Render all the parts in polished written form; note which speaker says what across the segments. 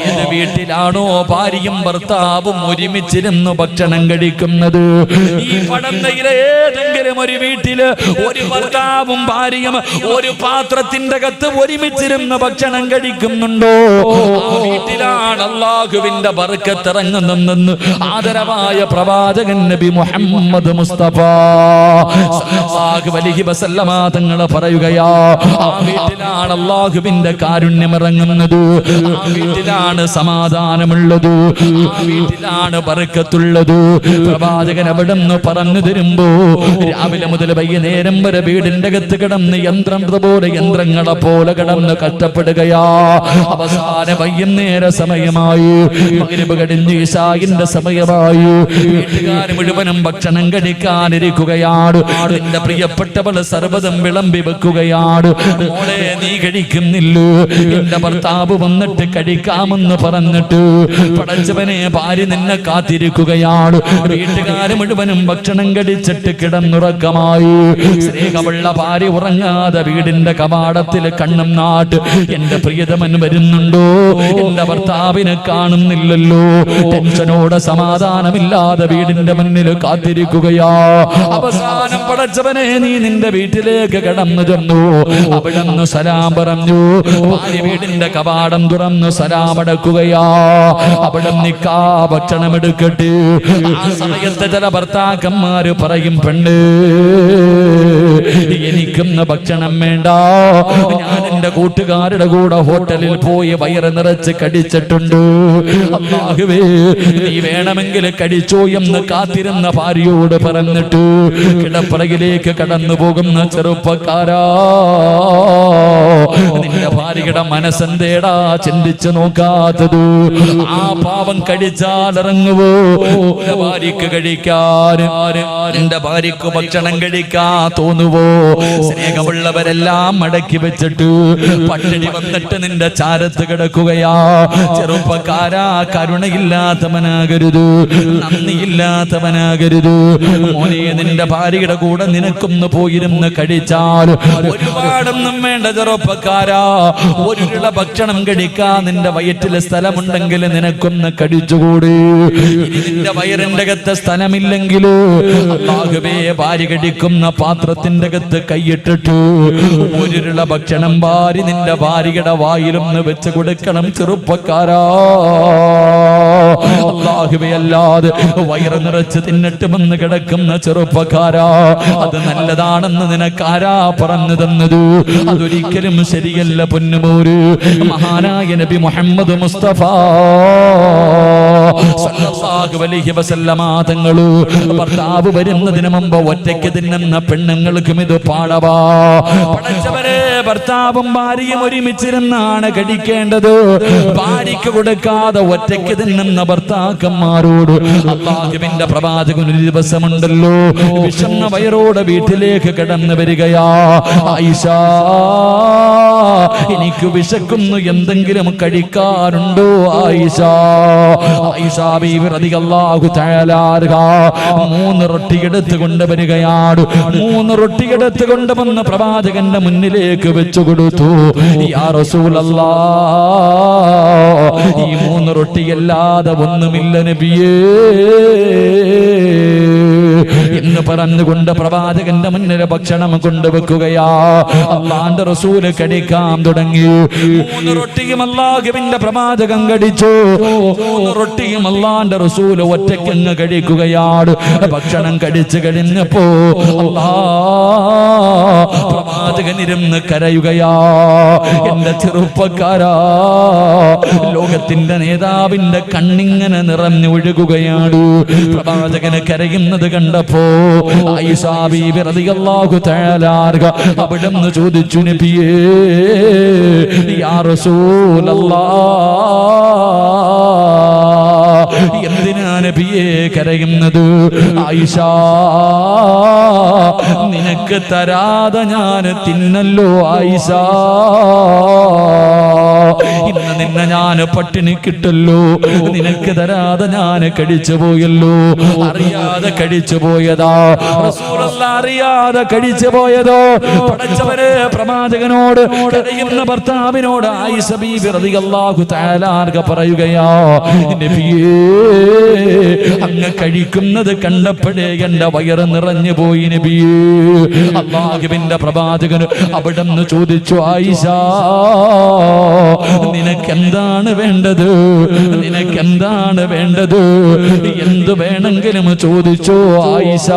Speaker 1: ഏത് വീട്ടിലാണോ ഭാര്യയും ഭർത്താവും ഒരുമിച്ചിരുന്ന് ഭക്ഷണം കഴിക്കുന്നത്, ഈ പടന്നയിലെ ഏതെങ്കിലും ഒരു വീട്ടില് ഒരു ഭർത്താവും ഭാര്യയും ഒരു പാത്രത്തിന്റെ അകത്ത് ഒരുമിച്ചിരുന്ന് ഭക്ഷണം കഴിക്കുന്നുണ്ടോ, ആ വീട്ടിലാണ് അല്ലാഹുവിന്റെ ബർക്കത്ത് ഇറങ്ങുന്നെന്ന് ആദരവായ പ്രവാചകൻ നബി മുഹമ്മദ് മുസ്തഫ സല്ലല്ലാഹു അലൈഹി വസല്ലമ തങ്ങൾ പറയുകയാ, ആ വീട്ടിലാണ് അല്ലാഹുവിന്റെ കാരുണ്യം ഇറങ്ങുന്നത്, ആ വീട്ടിലാണ് സമാധാനമുള്ളത്, ആ വീട്ടിലാണ് ബർക്കത്തുള്ളത്. പ്രവാചകൻ അവിടെ നിന്ന് പറഞ്ഞു തരുമ്പോ രാവിലെ മുതൽ വൈകുന്നേരം വരെ വീടിന്റെ അകത്ത് കിടന്ന് യന്ത്രങ്ങളെ പോലെ കിടന്ന് കഷ്ടപ്പെടുകയാ. അവസാന വൈകുന്നേര സമയമായി, മഗ്‌രിബ് കഴിഞ്ഞ് ഇശാഇന്റെ സമയമായി, വീട്ടുകാർ മുഴുവനും ഭക്ഷണം കഴിക്കാനിരിക്കുകയാണ്. എന്റെ പ്രിയപ്പെട്ടവൾ സർവ്വതും വിളമ്പി വെക്കുകയാണ്. മോളെ, നീ കഴിക്കുന്നില്ലോ? എന്റെ ഭർത്താവ് വന്നിട്ട് കഴിക്കാമെന്ന് പറഞ്ഞിട്ട് പടച്ചവനെ, ഭാര്യ നിന്നെ കാത്തിരിക്കുകയാണ്. വീട്ടുകാർ മുഴുവനും ഭക്ഷണം കഴിച്ചിട്ട് കിടന്നുറക്കമായി. സ്നേഹമുള്ള ഭാര്യ ഉറങ്ങാതെ വീടിന്റെ കവാടത്തിൽ കണ്ണും നാട്ട്, എന്റെ പ്രിയതമൻ വരുന്നുണ്ടോ, എന്റെ ഭർത്താവിനെ കാണുന്നില്ലല്ലോ. ടെൻഷനോടെ സമാധാനമില്ലാതെ വീടിന്റെ മുന്നിൽ കാത്തിരിക്കുകയാ. അവസാനം പടച്ചവനെ, നീ നിന്റെ വീട്ടിലേക്ക് കടന്നു ചെന്നു. അവിടുന്ന് സലാം പറഞ്ഞു. ഭാര്യ വീടിന്റെ കവാടം തുറന്ന് സലാം അടക്കുകയാ. അവിടെ നിക്കാ ഭക്ഷണം എടുക്കട്ടെ. ആ സമയത്ത് ചില ഭർത്താക്കന്മാര് പറയും, പെണ്ണ്, എനിക്കൊന്ന് ഭക്ഷണം വേണ്ട, ഞാൻ എന്റെ കൂട്ടുകാരുടെ കൂടെ ഹോട്ടലിൽ പോയി വയറ് നിറച്ച് കടിച്ചിട്ടുണ്ട്. അല്ലാഹുവേ, നീ വേണമെങ്കിൽ കഴിച്ചോ എന്ന് കാത്തിരുന്ന ഭാര്യയോട് പറഞ്ഞിട്ട് കിടപ്പറയിലേക്ക് കടന്നു പോകുന്ന ചെറുപ്പക്കാരാ, നിന്റെ ഭാര്യയുടെ മനസ്സെന്തേടാ ചിന്തിച്ചു നോക്കാത്തത്? ആ പാവം കഴിച്ചാൽ ഇറങ്ങുവോ ഭാര്യക്ക് കഴിക്കാൻ? എന്റെ ഭാര്യക്ക് ഭക്ഷണം കഴിക്കാ തോന്നുവോ? സ്നേഹമുള്ളവരെല്ലാം മടക്കി വെച്ചിട്ട് പട്ടിണി വന്നിട്ട് നിന്റെ ചാരത്ത് കിടക്കുകയാ. ചെറുപ്പക്കാരാ, കരുണയില്ലാത്തവനാകരുത്, നന്ദിയില്ലാത്തവനാകരുത്. മോനെ, നിന്റെ ഭാര്യയുടെ കൂടെ നിനക്കൊന്ന് പോയിരുന്ന് കഴിച്ചാൽ ഒരുപാടൊന്നും വേണ്ട ചെറുപ്പക്കാരാ. ഒരു ഇള ഭക്ഷണം കഴിക്കാൻ നിന്റെ വയറ്റിലെ സ്ഥലമുണ്ടെങ്കിൽ നിനക്കൊന്ന് കഴിച്ചുകൂടി. ഇനി നിന്റെ വയറിന്റെ അകത്ത് സ്ഥലമില്ലെങ്കിലോ അല്ലാഹുവേ, ഭാര്യ കഴിക്കുന്ന പാത്രത്തിന്റെ അകത്ത് കൈയിട്ടിട്ട് ഒരു ഇള ഭക്ഷണം ഭാര്യ നിന്റെ ഭാര്യയുടെ വായിലൊന്ന് വെച്ച് കൊടുക്കണം ചെറുപ്പക്കാരാ. അല്ലാഹുവേ, അല്ലാതെ വയറ് നിറച്ച് തിന്നിട്ടുമെന്ന് കിടക്കുന്ന ചെറുപ്പക്കാരാ, അത് നല്ലതാണെന്ന് നിനക്കാരാ പറഞ്ഞു തന്നത്? അതൊരിക്കലും ശരിയല്ല പൊന്നുമോര്. മഹാനായ നബി മുഹമ്മദ് മുസ്തഫ സല്ലല്ലാഹു അലൈഹി വസല്ലമ തങ്ങള് ഭർത്താവ് വരുന്നതിന് മുമ്പ് ഒറ്റയ്ക്ക് തിന്നുന്ന പെണ്ണുങ്ങൾക്കും ഇത് പാടവാ. പടച്ചവരെ, ഭർത്താവും ഭാര്യയും ഒരുമിച്ചിരുന്നാണ് കഴിക്കേണ്ടത്. ഭാര്യയ്ക്ക് കൊടുക്കാതെ ഒറ്റയ്ക്ക് തിന്നുന്ന ഭർത്താക്കന്മാരോട് അല്ലാഹുവിന്റെ പ്രവാചകൻ ഒരു ദിവസമുണ്ടല്ലോ, വിശന്ന വയറോടെ വീട്ടിലേക്ക് കടന്നു വരികയാ. ആയിഷ, എനിക്ക് വിശക്കുന്നു, എന്തെങ്കിലും കഴിക്കാറുണ്ടോ? ആയിഷ ബീവി റളിയല്ലാഹു തആല അൻഹ 3 റൊട്ടി എടുത്ത് കൊണ്ടുവരികയാണ്. 3 റൊട്ടി എടുത്ത് കൊണ്ടുവന്ന് പ്രവാചകന്റെ മുന്നിലേക്ക് വെച്ചു കൊടുത്തു. യാ റസൂലല്ലാഹ്, ഈ 3 റൊട്ടിയല്ലാതെ ഒന്നുമില്ല നബിയേ എന്ന് പറഞ്ഞുകൊണ്ട് പ്രവാചകന്റെ മുന്നിൽ ഭക്ഷണം കൊണ്ടുവെക്കുകയാ. അല്ലാഹുവിന്റെ റസൂല് കടിക്കാൻ തുടങ്ങി. 3 റൊട്ടിയും അല്ലാഹുവിന്റെ പ്രവാചകൻ കടിച്ചു. 3 റൊട്ടിയും അല്ലാഹുവിന്റെ റസൂല് ഒറ്റയ്ക്കങ്ങ് കഴിക്കുകയാണ്. ഭക്ഷണം കടിച്ചു കഴിഞ്ഞപ്പോ പ്രവാചകൻ ഇരുന്ന് കരയുകയാ. എന്റെ ചെറുപ്പക്കാരാ, ലോകത്തിന്റെ നേതാവിന്റെ കണ്ണിങ്ങനെ നിറഞ്ഞൊഴുകുകയാണ്. പ്രവാചകന് കരയുന്നത് കണ്ടപ്പോ ആയിഷ ബീവി റളിയല്ലാഹു തആല അൻഹ അവിടുന്ന് ചോദിച്ചു, നബിയേ, യാ റസൂലല്ലാഹ്, എന്തിനാ നബിയേ കരയുന്നത്? ആയിഷ, നിനക്ക് തരാതെ ഞാൻ തിന്നല്ലോ ആയിഷ. ഇന്ന് നിന്നെ ഞാൻ പട്ടിണി കിട്ടല്ലോ, നിനക്ക് തരാതെ ഞാൻ കഴിച്ചു പോയല്ലോ, അറിയാതെ കഴിച്ചു പോയതാ റസൂലുള്ളാഹി, അറിയാതെ കഴിച്ചു പോയതോ. പടച്ചവരെ, പ്രവാചകനോട് കരയുന്ന ഭർത്താവിനോട് ആയിഷ ബീബി റളിയല്ലാഹു തആല അൻഹ പറയുകയാ, നബിയേ, അങ്ങ് കഴിക്കുന്നത് കണ്ടപ്പോഴേ എന്റെ വയറ് നിറഞ്ഞു പോയി നബിയേ. അല്ലാഹുവിന്റെ പ്രവാചകൻ അവിടുന്ന് ചോദിച്ചു, ആയിഷ, നിനക്കെന്താണ് വേണ്ടത്? നിനക്കെന്താണ് വേണ്ടത്? എന്ത് വേണമെങ്കിലും ചോദിച്ചോ ആയിഷ.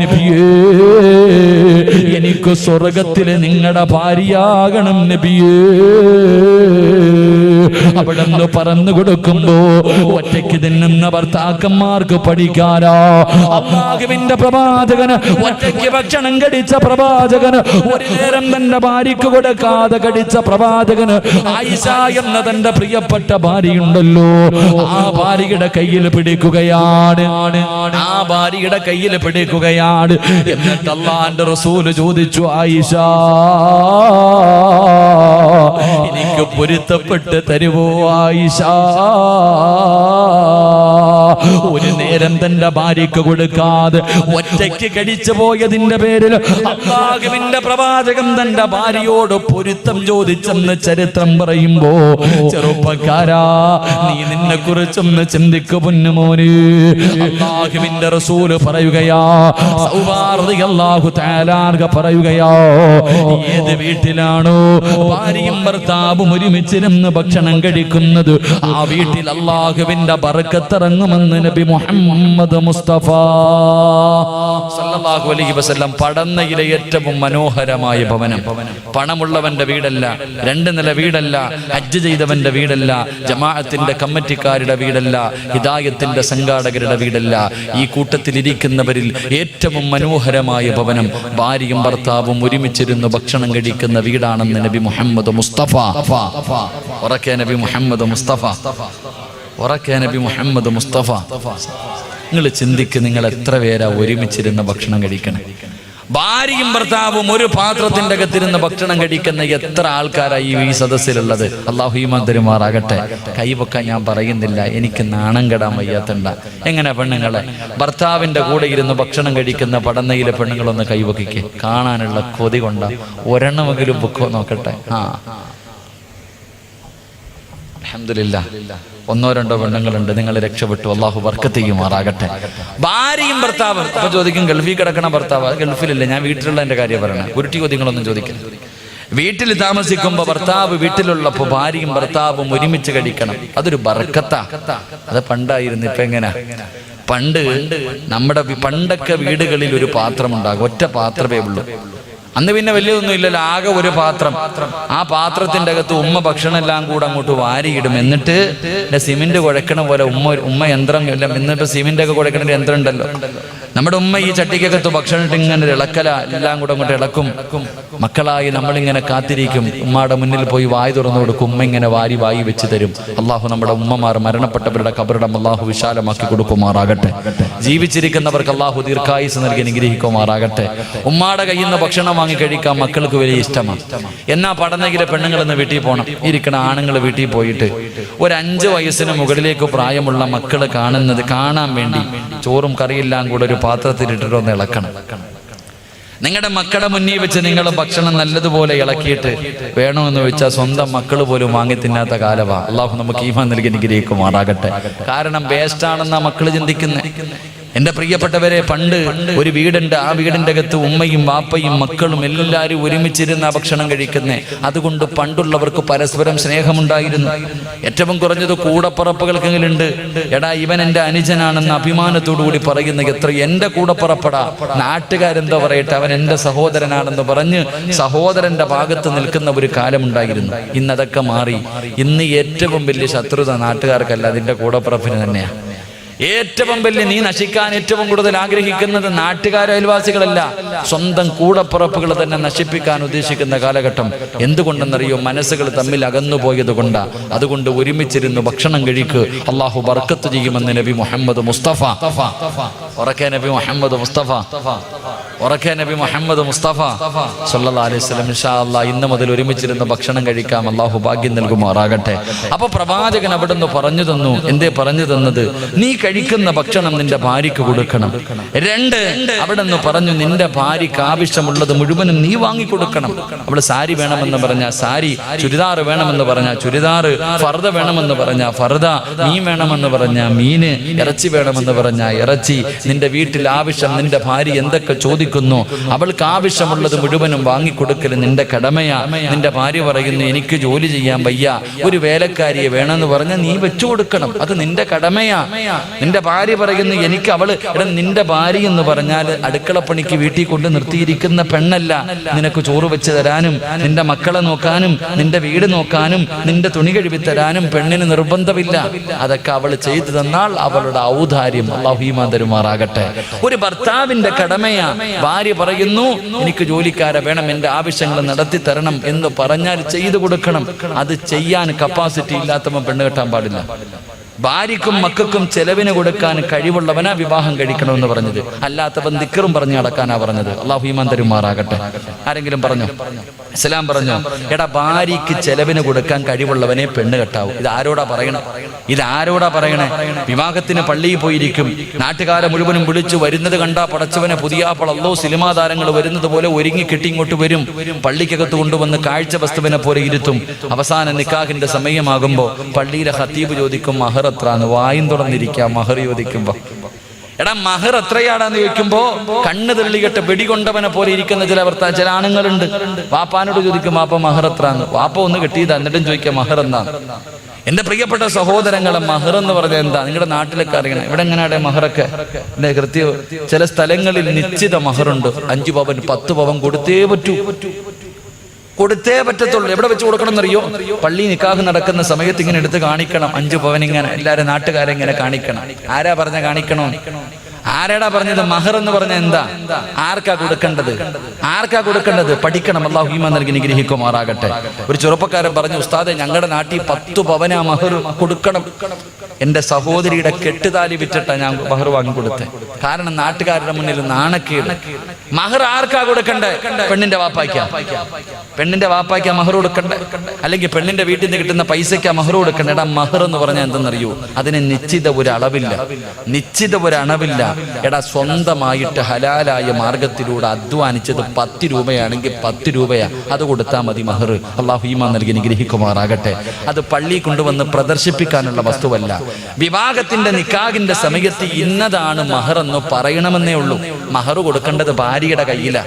Speaker 1: നബിയേ, എനിക്ക് സ്വർഗത്തിലെ നിങ്ങളുടെ ഭാര്യയാകണം നബിയേ. അവിടെന്ന് പറഞ്ഞു കൊടുക്കുമ്പോ ഒറ്റയ്ക്ക് തിന്നുന്ന ഭർത്താക്കന്മാർക്ക് പഠിക്കാനാ. അല്ലാഹുവിന്റെ പ്രവാചകന് ഒറ്റയ്ക്ക് ഭക്ഷണം കഴിച്ച പ്രവാചകന്, ഒരു നേരം തന്റെ ഭാര്യക്ക് കൊടുക്കാതെ കഴിച്ച പ്രവാചകന്, ആയിഷ എന്ന തന്റെ പ്രിയപ്പെട്ട ഭാര്യയുണ്ടല്ലോ, ആ ഭാര്യയുടെ കയ്യിൽ പിടിക്കുകയാണ്. ആ ഭാര്യയുടെ കയ്യിൽ പിടിക്കുകയാണ്. എന്നിട്ട് അല്ലാഹുവിന്റെ റസൂൽ ചോദിച്ചു, ആയിഷ, എനിക്ക് പൊരുത്തപ്പെട്ട് തരുവോ ആയിഷ? ഒരു നേരം തന്റെ ഭാര്യക്ക് കൊടുക്കാതെ ഒറ്റയ്ക്ക് കഴിച്ചു പോയതിന്റെ പേരിൽ അല്ലാഹുവിന്റെ പ്രവാചകൻ തന്റെ ഭാര്യയോട് പൊരുത്തം ചോദിച്ചെന്ന് ചരിത്രം പറയുമ്പോ, ചെറുപ്പക്കാരാ, നീ നിന്നെ കുറിച്ചൊന്ന് ചിന്തിക്കു പൊന്നുമോന്. അല്ലാഹുവിന്റെ റസൂല് പറയുകയാ, സൗബാ റളിയല്ലാഹു തആല അൻഹ പറയുകയാ, ഏത് വീട്ടിലാണോ ഭാര്യയും ഭർത്താവും ഒരുമിച്ചിരുന്ന് ഭക്ഷണം കഴിക്കുന്നത്, ആ വീട്ടിൽ അല്ലാഹുവിന്റെ ബർക്കത്ത് ഇറങ്ങുമെന്ന് നബി മുഹമ്മദ് മുസ്തഫ സല്ലല്ലാഹു അലൈഹി വസല്ലം. പടന്നയിലെ ഏറ്റവും മനോഹരമായ ഭവനം പണമുള്ളവന്റെ വീടല്ല, 2 നില വീടല്ല, ഹജ്ജ് ചെയ്തവന്റെ വീടല്ല, ജമാഅത്തിന്റെ കമ്മിറ്റിക്കാരുടെ വീടല്ല, ഹിദായത്തിന്റെ സംഘാടകരുടെ വീടല്ല. ഈ കൂട്ടത്തിൽ ഇരിക്കുന്നവരിൽ ഏറ്റവും മനോഹരമായ ഭവനം ഭാര്യയും ഭർത്താവും ഒരുമിച്ചിരുന്ന് ഭക്ഷണം കഴിക്കുന്ന വീടാണെന്ന് നബി മുഹമ്മദ് മുസ്തഫ. ഉറക്കെ നബി മുഹമ്മദ് മുസ്തഫ, ഉറക്കെ നബി മുഹമ്മദ് മുസ്തഫ. നിങ്ങൾ ചിന്തിക്ക്, നിങ്ങൾ എത്ര പേരാ ഒരുമിച്ചിരുന്ന് ഭക്ഷണം കഴിക്കണം? ഭാര്യയും ഭർത്താവും ഒരു പാത്രത്തിന്റെ അകത്തിരുന്ന് ഭക്ഷണം കഴിക്കുന്ന എത്ര ആൾക്കാരായി ഈ സദസ്സിലുള്ളത്? അല്ലാഹു ഈമാൻ തരുമാറാകട്ടെ. കൈവക്കാൻ ഞാൻ പറയുന്നില്ല, എനിക്ക് നാണം കെടാൻ വയ്യാത്തണ്ട. എങ്ങനെ പെണ്ണുങ്ങളെ, ഭർത്താവിന്റെ കൂടെ ഇരുന്ന് ഭക്ഷണം കഴിക്കുന്ന പടന്നയിലെ പെണ്ണുങ്ങളൊന്ന് കൈവക്കിക്ക്, കാണാനുള്ള കൊതി കൊണ്ട ഒരെണ്ണമെങ്കിലും ബുക്കോ നോക്കട്ടെ. അൽഹംദുലില്ലാഹ്, 1-2 പെണ്ണുങ്ങളുണ്ട്. നിങ്ങൾ രക്ഷപ്പെട്ടു, അല്ലാഹു ബർക്കത്ത് ചെയ്യുമാറാകട്ടെ. ഭാര്യയും ഭർത്താവും. അപ്പൊ ചോദിക്കും, ഗൾഫിൽ കിടക്കണ ഭർത്താവ്? ഗൾഫിലില്ല, ഞാൻ വീട്ടിലുള്ള എന്റെ കാര്യം പറയണേ. ഉരുട്ടി ചോദ്യങ്ങളൊന്നും ചോദിക്കും. വീട്ടിൽ താമസിക്കുമ്പോ ഭർത്താവ് വീട്ടിലുള്ളപ്പോ ഭാര്യയും ഭർത്താവും ഒരുമിച്ച് കഴിക്കണം. അതൊരു ബർക്കത്താ. അത് പണ്ടായിരുന്നു, ഇപ്പൊ എങ്ങനെ? പണ്ടൊക്കെ വീടുകളിൽ ഒരു പാത്രം ഉണ്ടാകും, ഒറ്റ പാത്രമേ ഉള്ളൂ. അന്ന് പിന്നെ വലിയതൊന്നും ഇല്ലല്ലോ, ആകെ ഒരു പാത്രം. ആ പാത്രത്തിന്റെ അകത്ത് ഉമ്മ ഭക്ഷണം എല്ലാം കൂടെ അങ്ങോട്ട് വാരിയിടും. എന്നിട്ട് സിമെന്റ് കുഴക്കണ പോലെ ഉമ്മ യന്ത്രം, എന്നിട്ട് സിമെന്റ് ഒക്കെ കുഴക്കണ യന്ത്രം ഉണ്ടല്ലോ, നമ്മുടെ ഉമ്മ ഈ ചട്ടിക്കകത്ത് ഭക്ഷണം ഇട്ട് ഇങ്ങനെ ഇളക്കല, എല്ലാം കൂടെ അങ്ങോട്ട് ഇളക്കും. മക്കളായി നമ്മളിങ്ങനെ കാത്തിരിക്കും. ഉമ്മയുടെ മുന്നിൽ പോയി വായി തുറന്നു കൊടുക്കും. ഉമ്മ ഇങ്ങനെ വാരി വെച്ച് തരും. അള്ളാഹു നമ്മുടെ ഉമ്മമാർ, മരണപ്പെട്ടവരുടെ ഖബറിടം അള്ളാഹു വിശാലമാക്കി കൊടുക്കുമാറാകട്ടെ. ജീവിച്ചിരിക്കുന്നവർക്ക് അള്ളാഹു ദീർഘായുസ് നൽകി അനുഗ്രഹിക്കുമാറാകട്ടെ. ഉമ്മയുടെ കയ്യിൽ നിന്ന് ഭക്ഷണം വാങ്ങി കഴിക്കാൻ മക്കൾക്ക് വലിയ ഇഷ്ടമാണ്. എന്നാ പടന്നയിലെ പെണ്ണുങ്ങളെന്ന് വീട്ടിൽ പോകണം. ഇരിക്കണ ആണുങ്ങൾ വീട്ടിൽ പോയിട്ട് ഒരു 5 വയസ്സിന് മുകളിലേക്ക് പ്രായമുള്ള മക്കള് കാണാൻ വേണ്ടി ചോറും കറിയെല്ലാം കൂടെ ഒരു പാത്രത്തിലിട്ടിട്ടൊന്ന് ഇളക്കണം. നിങ്ങളുടെ മക്കളുടെ മുന്നിൽ വെച്ച് നിങ്ങൾ ഭക്ഷണം നല്ലതുപോലെ ഇളക്കിയിട്ട് വേണമെന്ന് വെച്ചാൽ സ്വന്തം മക്കൾ പോലും വാങ്ങി തിന്നാത്ത കാലവാ. അള്ളാഹു നമുക്ക് ഈമാൻ നൽകി അനുഗ്രഹിക്കുമാറാകട്ടെ. കാരണം വേസ്റ്റാണെന്നാ മക്കള് ചിന്തിക്കുന്നത്. എന്റെ പ്രിയപ്പെട്ടവരെ, പണ്ട് ഒരു വീടുണ്ട്. ആ വീടിന്റെ അകത്ത് ഉമ്മയും വാപ്പയും മക്കളും എല്ലാവരും ഒരുമിച്ചിരുന്ന ഭക്ഷണം കഴിക്കുന്നേ. അതുകൊണ്ട് പണ്ടുള്ളവർക്ക് പരസ്പരം സ്നേഹമുണ്ടായിരുന്നു. ഏറ്റവും കുറഞ്ഞത് കൂടപ്പറപ്പുകൾക്കെങ്കിലുണ്ട്. എടാ, ഇവൻ എന്റെ അനുജനാണെന്ന് അഭിമാനത്തോടുകൂടി പറയുന്ന എത്ര എന്റെ കൂടപ്പറപ്പടാ, നാട്ടുകാരെന്തോ പറയട്ടെ, അവൻ എന്റെ സഹോദരനാണെന്ന് പറഞ്ഞ് സഹോദരന്റെ ഭാഗത്ത് നിൽക്കുന്ന ഒരു കാലമുണ്ടായിരുന്നു. ഇന്നതൊക്കെ മാറി. ഇന്ന് ഏറ്റവും വലിയ ശത്രുത നാട്ടുകാർക്കല്ല, അതിന്റെ കൂടപ്പറപ്പിന് തന്നെയാണ്. ഏറ്റവും വലിയ നീ നശിക്കാൻ ഏറ്റവും കൂടുതൽ ആഗ്രഹിക്കുന്നത് നാട്ടുകാർ, അയൽവാസികളല്ല, സ്വന്തം കൂടപ്പുറപ്പുകൾ തന്നെ നശിപ്പിക്കാൻ ഉദ്ദേശിക്കുന്ന കാലഘട്ടം. എന്തുകൊണ്ടെന്നറിയോ? മനസ്സുകൾ തമ്മിൽ അകന്നുപോയത് കൊണ്ടാ. അതുകൊണ്ട് ഒരുമിച്ചിരുന്ന് ഭക്ഷണം കഴിക്ക്, അള്ളാഹു ബർക്കത്ത് ചെയ്യുമെന്ന് നബി മുഹമ്മദ് മുസ്തഫ. ഉറക്കെ നബി മുഹമ്മദ് മുസ്തഫ. ഉറക്കെ നബി മുഹമ്മദ് മുസ്തഫ സല്ലല്ലാഹു അലൈഹി വസല്ലം ഇൻഷാ അല്ലാഹ് ഇന്ന് മുതൽ ഒരുമിച്ചിരുന്ന് ഭക്ഷണം കഴിക്കാം. അല്ലാഹു ഭാഗ്യം നൽകുമാറാകട്ടെ. അപ്പൊ പ്രവാചകൻ അവിടുന്ന് പറഞ്ഞു തന്നു. എന്തേ പറഞ്ഞു തന്നത്? നീ കഴിക്കുന്ന ഭക്ഷണം നിന്റെ ഭാര്യയ്ക്ക് കൊടുക്കണം. 2, അവിടുന്ന് പറഞ്ഞു നിന്റെ ഭാര്യയ്ക്ക് ആവശ്യമുള്ളത് മുഴുവനും നീ വാങ്ങിക്കൊടുക്കണം. അവള് സാരി വേണമെന്ന് പറഞ്ഞാൽ സാരി, ചുരിദാർ വേണമെന്ന് പറഞ്ഞാൽ ചുരിദാർ, ഫർദ വേണമെന്ന് പറഞ്ഞാൽ ഫർദ, മീൻ വേണമെന്ന് പറഞ്ഞാൽ മീന്, ഇറച്ചി വേണമെന്ന് പറഞ്ഞാൽ ഇറച്ചി. നിന്റെ വീട്ടിൽ ആവശ്യം നിന്റെ ഭാര്യ എന്തൊക്കെ ചോദിക്കുന്നു അവൾക്ക് ആവശ്യമുള്ളത് മുഴുവനും വാങ്ങിക്കൊടുക്കൽ നിന്റെ കടമയാ. നിന്റെ ഭാര്യ പറയുന്നു എനിക്ക് ജോലി ചെയ്യാൻ വയ്യ, ഒരു വേലക്കാരിയെ വേണമെന്ന് പറഞ്ഞാൽ നീ വെച്ചു കൊടുക്കണം. അത് നിന്റെ കടമയാ. നിന്റെ ഭാര്യ പറയുന്നു എനിക്ക് നിന്റെ ഭാര്യ എന്ന് പറഞ്ഞാൽ അടുക്കളപ്പണിക്ക് വീട്ടിൽ കൊണ്ട് നിർത്തിയിരിക്കുന്ന പെണ്ണല്ല. നിനക്ക് ചോറ് വെച്ച് തരാനും നിന്റെ മക്കളെ നോക്കാനും നിന്റെ വീട് നോക്കാനും നിന്റെ തുണി കഴുകി തരാനും പെണ്ണിന് നിർബന്ധമില്ല. അതൊക്കെ അവൾ ചെയ്തു തന്നാൽ അവളുടെ ഔദാര്യം. അല്ലാഹു ഈമാൻ തരുമാറാകട്ടെ. ഒരു ഭർത്താവിന്റെ കടമയാ. ഭാര്യ പറയുന്നു എനിക്ക് ജോലിക്കാരെ വേണം, എന്റെ ആവശ്യങ്ങൾ നടത്തി തരണം എന്ന് പറഞ്ഞാൽ ചെയ്തു കൊടുക്കണം. അത് ചെയ്യാൻ കപ്പാസിറ്റി ഇല്ലാത്തവൻ പെണ്ണ് കെട്ടാൻ പാടില്ല. ഭാര്യക്കും മക്കൾക്കും ചെലവിന് കൊടുക്കാൻ കഴിവുള്ളവനാ വിവാഹം കഴിക്കണമെന്ന് പറഞ്ഞത്. അല്ലാത്തവൻ ദിക്റും പറഞ്ഞു നടക്കാനാ പറഞ്ഞത്. അല്ലാഹു ഈമാൻ തരുമാറാകട്ടെ. ആരെങ്കിലും പറഞ്ഞോ? ഇസ്ലാം പറഞ്ഞോ? എടാ ഭാര്യയ്ക്ക് ചെലവിന് കൊടുക്കാൻ കഴിവുള്ളവനെ പെണ്ണ് കെട്ടാവൂ. ഇതാരോടാ പറയണേ? ഇതാരോടാ പറയണേ? വിവാഹത്തിന് പള്ളിയിൽ പോയിരിക്കും, നാട്ടുകാരെ മുഴുവനും വിളിച്ചു വരുന്നത് കണ്ടാ പടച്ചവനെ പുതിയാപ്പളല്ലോ സിനിമാ താരങ്ങൾ വരുന്നത് പോലെ ഒരുങ്ങി കെട്ടി ഇങ്ങോട്ട് വരും. പള്ളിക്കകത്ത് കൊണ്ടുവന്ന് കാഴ്ച വസ്തുവിനെ പോലെ ഇരുത്തും. അവസാന നിക്കാഹിന്റെ സമയമാകുമ്പോ പള്ളിയിലെ ഖത്തീബ് ചോദിക്കും മഹർ എത്രാന്ന്. വായും തുറന്നിരിക്കാം മഹർ ചോദിക്കുമ്പോ. എടാ മഹർ എത്രയാടാന്ന് ചോദിക്കുമ്പോ കണ്ണ് തള്ളികെട്ട് വെടികൊണ്ടവനെ പോലെ ഇരിക്കുന്ന ചില ആണുങ്ങളുണ്ട്. വാപ്പാനോട് ചോദിക്കും വാപ്പ മഹർ എത്രാന്ന്. വാപ്പ ഒന്ന് കെട്ടിയതാ, എന്നിട്ടും ചോദിക്കാം മഹർ എന്താന്ന്. എന്റെ പ്രിയപ്പെട്ട സഹോദരങ്ങളെ, മഹർ എന്ന് പറഞ്ഞാൽ എന്താ? നിങ്ങളുടെ നാട്ടിലൊക്കെ അറിയണം. ഇവിടെ എങ്ങനെയാടെ മഹറൊക്കെ? എന്റെ കൃത്യം ചില സ്ഥലങ്ങളിൽ നിശ്ചിത മഹറുണ്ട്. 5 പവൻ 10 പവൻ കൊടുത്തേ പറ്റത്തുള്ളൂ. എവിടെ വെച്ച് കൊടുക്കണം എന്നറിയോ? പള്ളി നിക്കാഹ് നടക്കുന്ന സമയത്ത് ഇങ്ങനെ എടുത്ത് കാണിക്കണം. 5 പവൻ ഇങ്ങനെ എല്ലാരും നാട്ടുകാരെ ഇങ്ങനെ കാണിക്കണം. ആരാ പറഞ്ഞ കാണിക്കണോ? ആരാടാ പറഞ്ഞത്? മഹർ എന്ന് പറഞ്ഞ എന്താ? ആർക്കാ കൊടുക്കേണ്ടത്? പഠിക്കണം. അല്ലാഹു ഈമാൻ നൽകി അനുഗ്രഹിക്കുമാറാകട്ടെ. ഒരു ചെറുപ്പക്കാരൻ പറഞ്ഞു ഉസ്താദെ ഞങ്ങളുടെ നാട്ടിൽ 10 പവനാ മഹർ കൊടുക്കണം. എന്റെ സഹോദരിയുടെ കെട്ടുതാലി വിറ്റിട്ടാ ഞാൻ മഹർ വാങ്ങിക്കൊടുത്തേ. കാരണം നാട്ടുകാരുടെ മുന്നിൽ നാണക്കേട്. മഹർ ആർക്കാ കൊടുക്കണ്ടേ? പെണ്ണിന്റെ വാപ്പായ്ക്കാ മഹർ കൊടുക്കണ്ടേ? അല്ലെങ്കിൽ പെണ്ണിന്റെ വീട്ടിൽ നിന്ന് കിട്ടുന്ന പൈസയ്ക്കാ മഹർ കൊടുക്കണ്ടേ? എടാ മഹർ എന്ന് പറഞ്ഞാൽ എന്തെന്നറിയോ? അതിന് നിശ്ചിത ഒരു അളവില്ല. എടാ സ്വന്തമായിട്ട് ഹലാലായ മാർഗത്തിലൂടെ അധ്വാനിച്ചത് 10 രൂപയാണെങ്കിൽ 10 രൂപയാ, അത് കൊടുത്താൽ മതി മഹർ. അല്ലാഹു ഈമാൻ നൽകി അനുഗ്രഹിക്കുമാറാകട്ടെ. അത് പള്ളി കൊണ്ടുവന്ന് പ്രദർശിപ്പിക്കാനുള്ള വസ്തുവല്ല. വിവാഹത്തിന്റെ നിക്കാഹിന്റെ സമയത്ത് ഇന്നതാണ് മഹർ എന്ന് പറയണമെന്നേ ഉള്ളൂ. മഹർ കൊടുക്കേണ്ടത് ഭാര്യയുടെ കയ്യില്.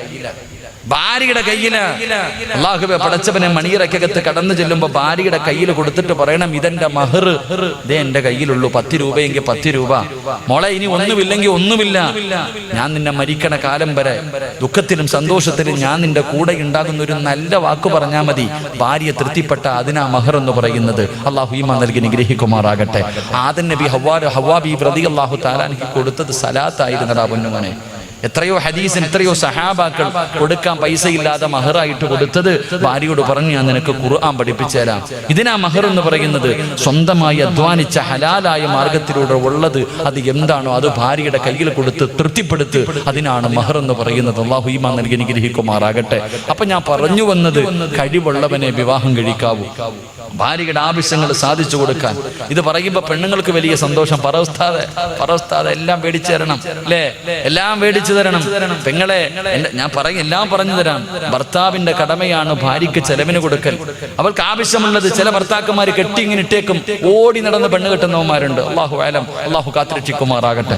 Speaker 1: അല്ലാഹുവേ പടച്ചവനെ മണിയറക്കകത്ത് കടന്നു ചെല്ലുമ്പോ ഭാര്യയുടെ കയ്യിൽ കൊടുത്തിട്ട് പറയണം ഇതെന്റെ മഹർ, ഇതേ എന്റെ കയ്യിലുള്ളൂ. 10 രൂപയെങ്കിൽ 10 രൂപ. മോളെ ഇനി ഒന്നുമില്ലെങ്കിൽ ഒന്നുമില്ല. ഞാൻ നിന്നെ മരിക്കണ കാലം വരെ ദുഃഖത്തിലും സന്തോഷത്തിലും ഞാൻ നിന്റെ കൂടെ ഉണ്ടാകുന്ന ഒരു നല്ല വാക്ക് പറഞ്ഞാൽ മതി. ഭാര്യ തൃപ്തിപ്പെട്ട അതിനാ മഹർ എന്ന് പറയുന്നത്. അല്ലാഹു ഈമാൻ നൽകി അനുഗ്രഹിക്കുമാറാകട്ടെ. ആദം നബി ഹവ്വാ ബീവി റളിയല്ലാഹു തആല അൻഹു കൊടുത്തത് സലാത്തായിരുന്നടാ പൊന്നുമോനെ. എത്രയോ ഹദീസിന് എത്രയോ സഹാബാക്കൾ കൊടുക്കാൻ പൈസയില്ലാതെ മഹറായിട്ട് കൊടുത്തത് ഭാര്യയോട് പറഞ്ഞു ഞാൻ നിനക്ക് ഖുർആൻ പഠിപ്പിച്ചു തരാം. ഇതിനാ മഹർ എന്ന് പറയുന്നത്. സ്വന്തമായി അധ്വാനിച്ച ഹലാലായ മാർഗത്തിലൂടെ ഉള്ളത് അത് എന്താണോ അത് ഭാര്യയുടെ കയ്യിൽ കൊടുത്ത് തൃപ്തിപ്പെടുത്ത്. അതിനാണ് മഹർ എന്ന് പറയുന്നത്. അല്ലാഹു ഈമാൻ നൽകി അനുഗ്രഹിക്കുമാറാകട്ടെ. അപ്പൊ ഞാൻ പറഞ്ഞു വന്നത് കഴിവുള്ളവനെ വിവാഹം കഴിക്കാവൂ. ഭാര്യയുടെ ആവശ്യങ്ങൾ സാധിച്ചു കൊടുക്കാൻ. ഇത് പറയുമ്പോ പെണ്ണുങ്ങൾക്ക് വലിയ സന്തോഷം. പറവസ്ഥാതെ എല്ലാം മേടിച്ചു തരണം അല്ലേ? എല്ലാം മേടിച്ചു തരണം. പെങ്ങളെ ഞാൻ എല്ലാം പറഞ്ഞു തരാം. ഭർത്താവിന്റെ കടമയാണ് ഭാര്യയ്ക്ക് ചെലവിന് കൊടുക്കൽ. അവൾക്ക് ആവശ്യമുള്ളത് ചില ഭർത്താക്കന്മാര് കെട്ടി ഇങ്ങനെ ഇട്ടേക്കും. ഓടി നടന്ന് പെണ്ണ് കെട്ടുന്നവന്മാരുണ്ട്. അല്ലാഹു കാത്തിരക്ഷിക്കുമാറാകട്ടെ.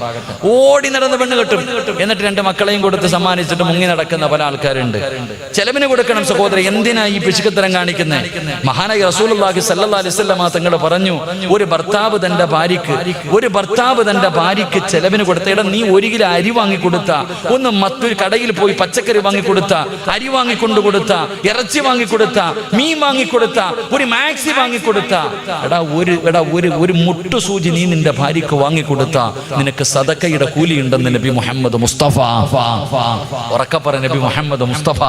Speaker 1: ഓടി നടന്ന് പെണ്ണ് കെട്ടും. എന്നിട്ട് 2 മക്കളെയും കൊടുത്ത് സമ്മാനിച്ചിട്ട് മുങ്ങി നടക്കുന്ന പല ആൾക്കാരുണ്ട്. ചെലവിന് കൊടുക്കണം സഹോദരൻ. എന്തിനാ ഈ പിശുക്കത്തരം കാണിക്കുന്നത്? മഹാനായ റസൂലുള്ളാഹി സ്വല്ലല്ലാഹു അലൈഹി വസല്ലം തങ്ങൾ പറഞ്ഞു ഒരു ഭർത്താവ് തന്റെ ഭാര്യയ്ക്ക് ചെലവിന് കൊടുത്തേടാ നീ 1 കിലോ അരി വാങ്ങിക്കൊടുത്ത, ഒന്ന് മറ്റൊരു കടയിൽ പോയി പച്ചക്കറി വാങ്ങിക്കൊടുത്ത, അരി വാങ്ങിക്കൊണ്ടു കൊടുത്ത, ഇറച്ചി വാങ്ങിക്കൊടുത്ത, മീൻ വാങ്ങിക്കൊടുത്ത, ഒരു മാക്സി വാങ്ങിക്കൊടുത്ത, ഒരു മുട്ടുസൂചി നീ നിന്റെ ഭാര്യയ്ക്ക് വാങ്ങിക്കൊടുത്ത നിനക്ക് സദക്കയുടെ കൂലി ഉണ്ടെന്ന് നബി മുഹമ്മദ് മുസ്തഫ. ഉറക്കെ പറ നബി മുഹമ്മദ് മുസ്തഫ.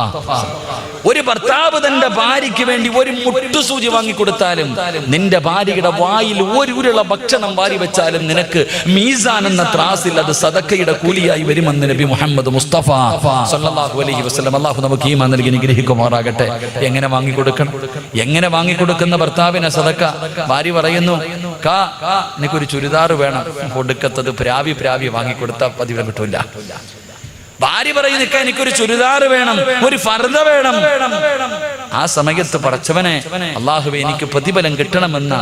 Speaker 1: ഒരു ഭർത്താവ് തന്റെ ഭാര്യയ്ക്ക് വേണ്ടി ഒരു മുട്ടുസൂചി വാങ്ങിക്കൊടുത്താലും, നിന്റെ ഭാര്യയുടെ വായിൽ ഒരു ഉരുള ഭക്ഷണം വാരി വെച്ചാലും നിനക്ക് മീസാൻ എന്ന ത്രാസിൽ അത് സദക്കയുടെ കൂലിയായി വരുമെന്ന് നബി മുഹമ്മദ് മുസ്തഫ സല്ലല്ലാഹു അലൈഹി വസല്ലം. അല്ലാഹു നമുക്ക് ഈമാൻ നൽകി അനുഗ്രഹിക്കുമാറാകട്ടെ. എങ്ങനെ വാങ്ങിക്കൊടുക്കണം? എങ്ങനെ വാങ്ങിക്കൊടുക്കുന്ന ഭർത്താവിനെ സദക്ക? ഭാര്യ പറയുന്നു, നിനക്കൊരു ചുരിദാർ വേണം, കൊടുക്കത്തത് പ്രാവി വാങ്ങിക്കൊടുത്താൽ പതിവ് കിട്ടൂല. ഭാര്യ പറയുന്ന, എനിക്കൊരു ചുരിദാർ വേണം, ഒരു ഫർദ വേണം. ആ സമയത്ത് പടച്ചവനെ, അല്ലാഹുവേ എനിക്ക് പ്രതിഫലം കിട്ടണമെന്ന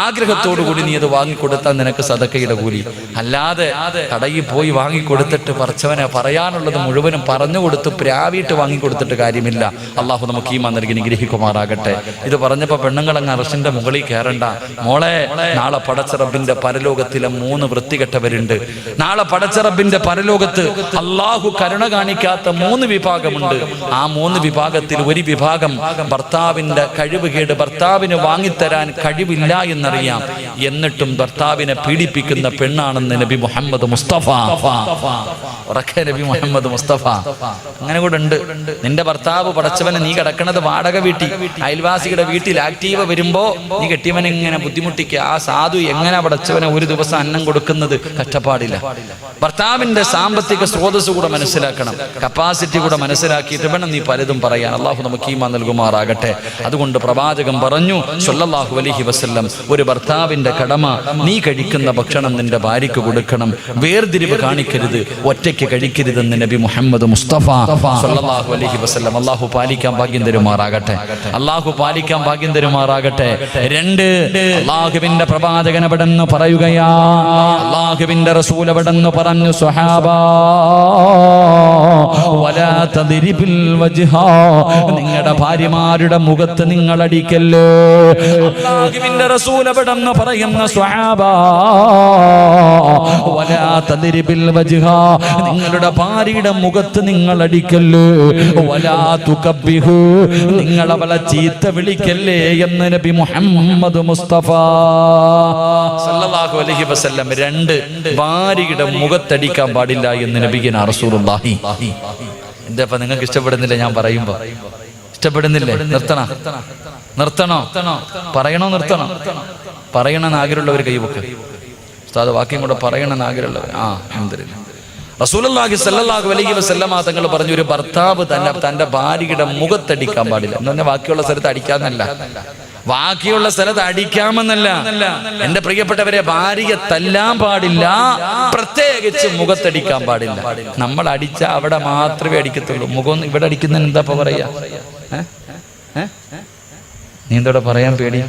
Speaker 1: ആഗ്രഹത്തോടു കൂടി നീ അത് വാങ്ങിക്കൊടുത്താൽ നിനക്ക് സദക്കയുടെ കൂലി. അല്ലാതെ കടയിൽ പോയി വാങ്ങിക്കൊടുത്തിട്ട് പടച്ചവനെ പറയാനുള്ളത് മുഴുവനും പറഞ്ഞു കൊടുത്ത് പ്രാവിയിട്ട് വാങ്ങിക്കൊടുത്തിട്ട് കാര്യമില്ല. അല്ലാഹു നമുക്ക് ഈമാൻ നൽകി അനുഗ്രഹിക്കുമാറാകട്ടെ. ഇത് പറഞ്ഞപ്പോ പെണ്ണുങ്ങളങ്ങ് അർശിന്റെ മുകളിൽ കയറണ്ട മോളെ. നാളെ പടച്ച റബ്ബിന്റെ പരലോകത്തിലെ 3 വൃത്തികെട്ടവരുണ്ട്. നാളെ പടച്ച റബ്ബിന്റെ പരലോകത്ത് അല്ലാഹു കരുണ കാണിക്കാത്ത 3 വിഭാഗമുണ്ട്. ആ 3 വിഭാഗത്തിൽ ഒരു വിഭാഗം ഭർത്താവിന്റെ കഴിവുകേട്, ഭർത്താവിന് വാങ്ങിത്തരാൻ കഴിവില്ല എന്നറിയാം, എന്നിട്ടും ഭർത്താവിനെ പീഡിപ്പിക്കുന്ന പെണ്ണാണെന്ന് നബി മുഹമ്മദ് മുസ്തഫ. നബി മുഹമ്മദ് മുസ്തഫ അങ്ങനെ കൂടെ ഉണ്ട്. നിന്റെ ഭർത്താവ് പടച്ചവനെ, നീ കിടക്കണത് വാടക വീട്ടിൽ, അയൽവാസിയുടെ വീട്ടിൽ ആക്റ്റീവ് വരുമ്പോ നീ കെട്ടിയവനെ ഇങ്ങനെ ബുദ്ധിമുട്ടിക്കുക. ആ സാധു എങ്ങനെ പടച്ചവനെ ഒരു ദിവസം അന്നം കൊടുക്കുന്നത്? കഷ്ടപ്പാടില്ല. ഭർത്താവിന്റെ സാമ്പത്തിക സ്രോതസ് കൂടെ മനസ്സിലാക്കണം, കപ്പാസിറ്റി കൂടെ മനസ്സിലാക്കിയിട്ട് വേണം നീ പലതും പറയാൻ. അല്ലാഹു നമുക്ക് ഈമാൻ നൽകുമാറാകട്ടെ. അതുകൊണ്ട് പ്രവാചകൻ പറഞ്ഞു സ്വല്ലല്ലാഹു അലൈഹി വസല്ലം, ഒരു ഭർത്താവിന്റെ കടമ നീ കഴിക്കുന്ന ഭക്ഷണം നിന്റെ ഭാര്യയ്ക്ക് കൊടുക്കണം, വേർതിരിവ് കാണിക്കരുത്, ഒറ്റയ്ക്ക് കഴിക്കരുതെന്ന് നബി മുഹമ്മദ് മുസ്തഫ സ്വല്ലല്ലാഹു അലൈഹി വസല്ലം. അല്ലാഹു പാലിക്കാൻ ഭാഗ്യം തരുമാറാകട്ടെ. അല്ലാഹു പാലിക്കാൻ ഭാഗ്യം തരുമാറാകട്ടെ. 2, അല്ലാഹുവിന്റെ പ്രവാചകൻ എവിടെന്ന് പറയുകയാ, അല്ലാഹുവിന്റെ റസൂൽ എവിടെന്ന് പറഞ്ഞു, സ്വഹാബാ വലാ തദ്രിബിൽ വജ്ഹ, നിങ്ങളുടെ ഭാര്യമാരുടെ മുഖത്ത് നിങ്ങൾ അടിക്കല്ലേ. അല്ലാഹുവിന്റെ റസൂൽ എവിടെന്ന് പറയുന്ന സ്വഹാബാ വലാ തദ്രിബിൽ വജ്ഹ, നിങ്ങളുടെ ഭാര്യയുടെ മുഖത്ത് നിങ്ങൾ അടിക്കല്ലേ. വലാ തുകബ്ബിഹു, നിങ്ങൾ അവളെ ചീത്ത വിളിക്കല്ലേ എന്ന് നബി മുഹമ്മദ് മുസ്തഫ സല്ലല്ലാഹു അലൈഹി വസല്ലം. 2, ഭാര്യയുടെ മുഖത്തടിക്കാൻ പാടില്ല എന്ന് നബിഗിന റസൂലുള്ളാഹി. എന്താ നിങ്ങൾക്ക് ഇഷ്ടപ്പെടുന്നില്ല ഞാൻ പറയുമ്പോ? ഇഷ്ടപ്പെടുന്നില്ലേ? നിർത്തണോ? പറയണോ? നിർത്തണോ? പറയണമെന്ന് ആഗ്രഹമുള്ളവർ കൈവക്ക്. ഉസ്താദ് വാക്യം കൂടെ പറയണമെന്ന് ആഗ്രഹമുള്ളവർ. അൽഹംദുലില്ലാഹ്. റസൂലുള്ളാഹി സ്വല്ലല്ലാഹു അലൈഹി വസല്ലമ തങ്ങൾ പറഞ്ഞു, ഒരു ഭർത്താവ് തന്റെ ഭാര്യയുടെ മുഖത്തടിക്കാൻ പാടില്ല എന്ന് പറഞ്ഞാൽ ബാക്കിയുള്ള സ്ഥലത്ത് അടിക്കാന്നല്ല, ബാക്കിയുള്ള സ്ഥലത്ത് അടിക്കാമെന്നല്ല. എന്റെ പ്രിയപ്പെട്ടവരെ, ഭാര്യയെ തല്ലാൻ പാടില്ല, പ്രത്യേകിച്ച് മുഖത്തടിക്കാൻ പാടില്ല. നമ്മൾ അടിച്ച അവിടെ മാത്രമേ അടിക്കത്തുള്ളൂ. മുഖം ഇവിടെ അടിക്കുന്നതിന് എന്താ പറയാ? നീ എന്തോടെ പറയാൻ പേടി?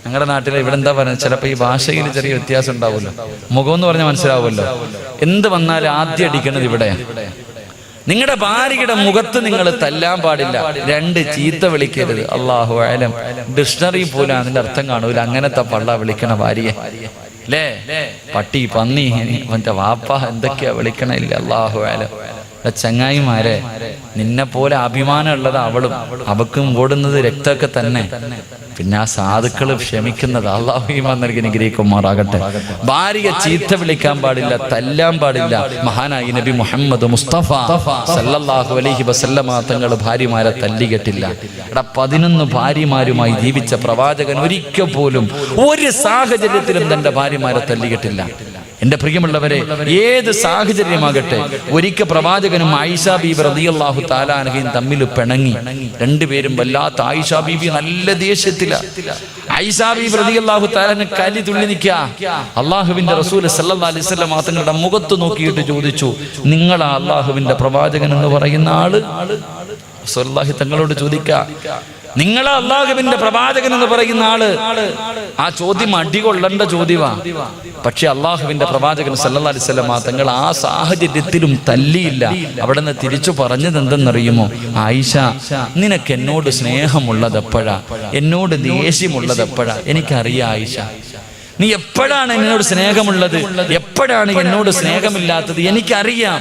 Speaker 1: ഞങ്ങളുടെ നാട്ടിൽ ഇവിടെ എന്താ പറയുന്നത്, ചിലപ്പോൾ ഈ ഭാഷയിൽ ചെറിയ വ്യത്യാസം ഉണ്ടാവുമല്ലോ. മുഖം എന്ന് പറഞ്ഞാൽ മനസ്സിലാവുമല്ലോ. എന്ത് വന്നാലും ആദ്യം അടിക്കുന്നത് ഇവിടെ. നിങ്ങളുടെ ഭാര്യയുടെ മുഖത്ത് നിങ്ങൾ തല്ലാൻ പാടില്ല. 2, ചീത്ത വിളിക്കരുത്. അല്ലാഹു അലം, ഡിക്ഷണറി പോലും അതിന്റെ അർത്ഥം കാണൂല. അങ്ങനത്തെ പള്ള വിളിക്കണ ഭാര്യയെ അല്ലേ? പട്ടി, പന്നി, മറ്റേ വാപ്പ എന്തൊക്കെയാ വിളിക്കണില്ല. അല്ലാഹു അലം. ചങ്ങായിമാരെ, നിന്നെ പോലെ അഭിമാനം ഉള്ളത് അവളും, അവക്കും ഓടുന്നത് രക്തമൊക്കെ തന്നെ. പിന്നെ ആ സാധുക്കള് ക്ഷമിക്കുന്നത്. അല്ലാഹു ഈമാൻ നൽകി അനുഗ്രഹിക്കുമാറാകട്ടെ. ഭാര്യയെ ചീത്ത വിളിക്കാൻ പാടില്ല, തല്ലാൻ പാടില്ല. മഹാനായി നബി മുഹമ്മദ് മുസ്തഫ സല്ലല്ലാഹു അലൈഹി വസല്ലമ തങ്ങൾ ഭാര്യമാരെ തല്ലികെട്ടില്ല. 11 ഭാര്യമാരുമായി ജീവിച്ച പ്രവാചകൻ ഒരിക്കൽ പോലും ഒരു സാഹചര്യത്തിലും തന്റെ ഭാര്യമാരെ തല്ലികെട്ടില്ല. എന്റെ പ്രിയമുള്ളവരെ, ഏത് സാഹചര്യമാകട്ടെ, ഒരിക്കൽ പ്രവാചകനും ആയിഷ ബീബി റളിയല്ലാഹു തആല അൻഹയും തമ്മിൽ പിണങ്ങി. 2 പേരും വല്ലാത്ത, ആയിഷ ബീബി നല്ല ദേഷ്യത്തില. ആയിഷ ബീബി റളിയല്ലാഹു തആല കലി തുള്ളി നിൽക്കുക. അല്ലാഹുവിന്റെ റസൂൽ സല്ലല്ലാഹു അലൈഹി വസല്ലം തങ്ങളുടെ മുഖത്ത് നോക്കിയിട്ട് ചോദിച്ചു, നിങ്ങളാ അല്ലാഹുവിന്റെ പ്രവാചകൻ എന്ന് പറയുന്ന ആള്? റസൂലുള്ളാഹി തങ്ങളോട് ചോദിക്കുക, നിങ്ങളാ അല്ലാഹുവിന്റെ പ്രവാചകൻ എന്ന് പറയുന്ന ആള്? ആ ചോദ്യം അടികൊള്ളേണ്ട ചോദ്യമാ. പക്ഷെ അല്ലാഹുവിന്റെ പ്രവാചകൻ സല്ലല്ലാഹു അലൈഹി വസല്ലം തങ്ങൾ ആ സാഹചര്യത്തിലും തല്ലിയില്ല. അവിടെ നിന്ന് തിരിച്ചു പറഞ്ഞത് എന്തെന്നറിയുമോ? ആയിഷ, നിനക്ക് എന്നോട് സ്നേഹമുള്ളത് എപ്പോഴാ, എന്നോട് ദേഷ്യമുള്ളത് എപ്പോഴാ? എനിക്കറിയാം ആയിഷ, നീ എപ്പോഴാണ് എന്നോട് സ്നേഹമുള്ളത്, എപ്പോഴാണ് എന്നോട് സ്നേഹമില്ലാത്തത്, എനിക്കറിയാം.